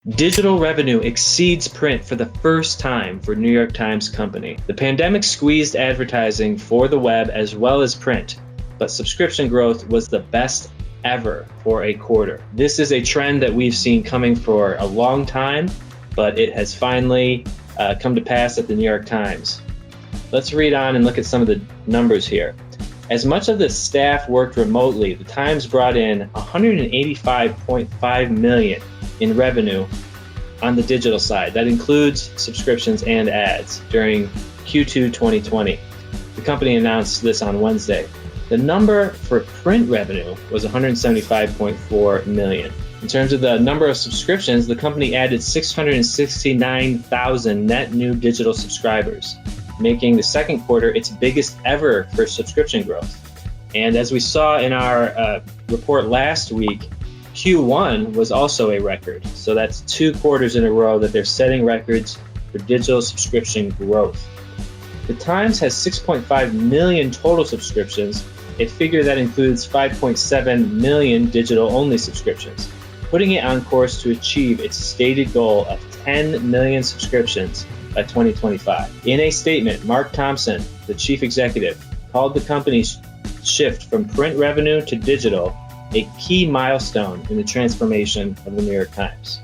Digital revenue exceeds print for the first time for New York Times Company. The pandemic squeezed advertising for the web as well as print, but subscription growth was the best ever for a quarter. This is a trend that we've seen coming for a long time, but it has finally come to pass at the New York Times. Let's read on and look at some of the numbers here. As much of the staff worked remotely, the Times brought in $185.5 million in revenue on the digital side. That includes subscriptions and ads during Q2 2020. The company announced this on Wednesday. The number for print revenue was $175.4 million. In terms of the number of subscriptions, the company added 669,000 net new digital subscribers, making the second quarter its biggest ever for subscription growth. And as we saw in our report last week, Q1 was also a record. So that's 2 quarters in a row that they're setting records for digital subscription growth. The Times has 6.5 million total subscriptions, a figure that includes 5.7 million digital-only subscriptions, putting it on course to achieve its stated goal of 10 million subscriptions by 2025. In a statement, Mark Thompson, the chief executive, called the company's shift from print revenue to digital a key milestone in the transformation of the New York Times.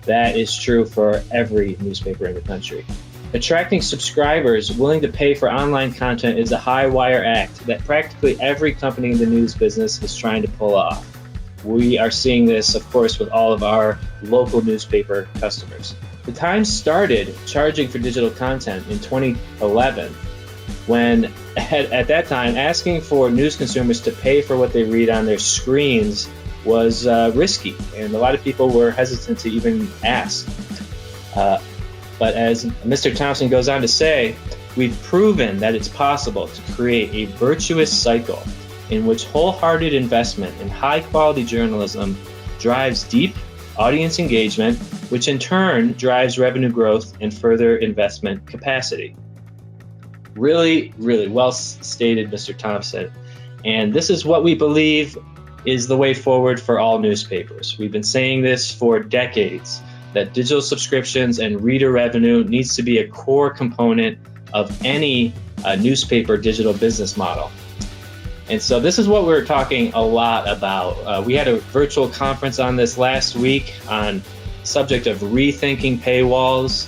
That is true for every newspaper in the country. Attracting subscribers willing to pay for online content is a high wire act that practically every company in the news business is trying to pull off. We are seeing this, of course, with all of our local newspaper customers. The Times started charging for digital content in 2011 when, at that time, asking for news consumers to pay for what they read on their screens was risky, and a lot of people were hesitant to even ask. But as Mr. Thompson goes on to say, we've proven that it's possible to create a virtuous cycle in which wholehearted investment in high-quality journalism drives deep audience engagement, which in turn drives revenue growth and further investment capacity. Really, really well stated, Mr. Thompson. And this is what we believe is the way forward for all newspapers. We've been saying this for decades, that digital subscriptions and reader revenue needs to be a core component of any newspaper digital business model. And so this is what we're talking a lot about. We had a virtual conference on this last week on the subject of rethinking paywalls,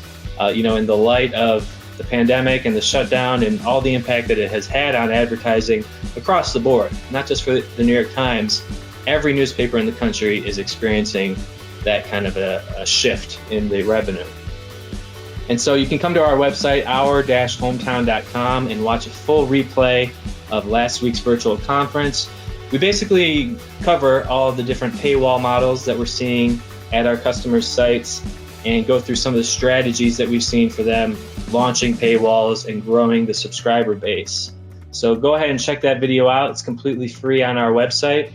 in the light of the pandemic and the shutdown and all the impact that it has had on advertising across the board, not just for the New York Times. Every newspaper in the country is experiencing that kind of a shift in the revenue. And so you can come to our website, our-hometown.com, and watch a full replay of last week's virtual conference. We basically cover all of the different paywall models that we're seeing at our customers' sites and go through some of the strategies that we've seen for them launching paywalls and growing the subscriber base. So go ahead and check that video out. It's completely free on our website.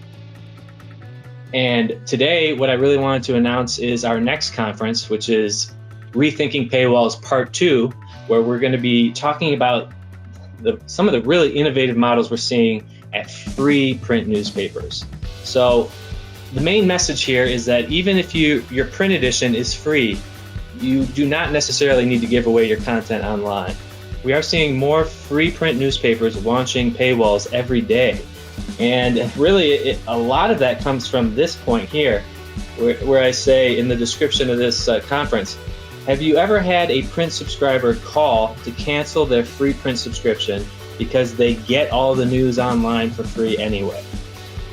And today, what I really wanted to announce is our next conference, which is Rethinking Paywalls Part 2, where we're going to be talking about some of the really innovative models we're seeing at free print newspapers. So the main message here is that even if your print edition is free, you do not necessarily need to give away your content online. We are seeing more free print newspapers launching paywalls every day. And really, a lot of that comes from this point here, where I say in the description of this conference, have you ever had a print subscriber call to cancel their free print subscription because they get all the news online for free anyway?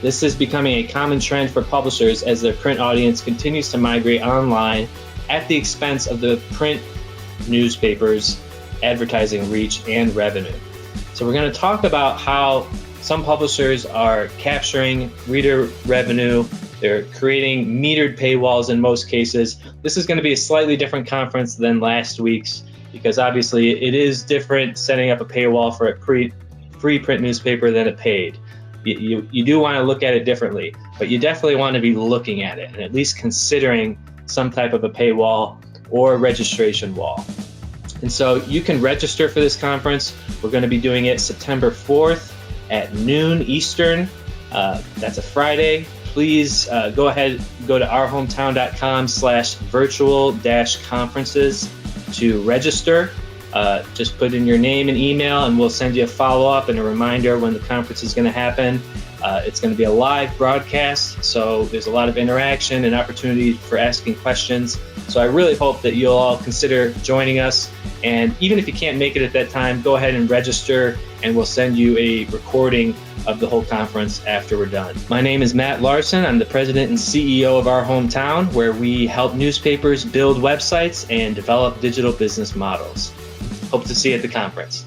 This is becoming a common trend for publishers as their print audience continues to migrate online at the expense of the print newspapers' advertising reach and revenue. So we're going to talk about how some publishers are capturing reader revenue. They're creating metered paywalls in most cases. This is going to be a slightly different conference than last week's because obviously it is different setting up a paywall for a free print newspaper than a paid. You do want to look at it differently, but you definitely want to be looking at it and at least considering some type of a paywall or a registration wall. And so you can register for this conference. We're going to be doing it September 4th at noon Eastern. That's a Friday, please go ahead, go to ourhometown.com/virtual-conferences to register. Just put in your name and email, and we'll send you a follow-up and a reminder when the conference is going to happen. It's going to be a live broadcast, so there's a lot of interaction and opportunity for asking questions. So I really hope that you'll all consider joining us. And even if you can't make it at that time, go ahead and register, and we'll send you a recording of the whole conference after we're done. My name is Matt Larson. I'm the president and CEO of Our Hometown, where we help newspapers build websites and develop digital business models. Hope to see you at the conference.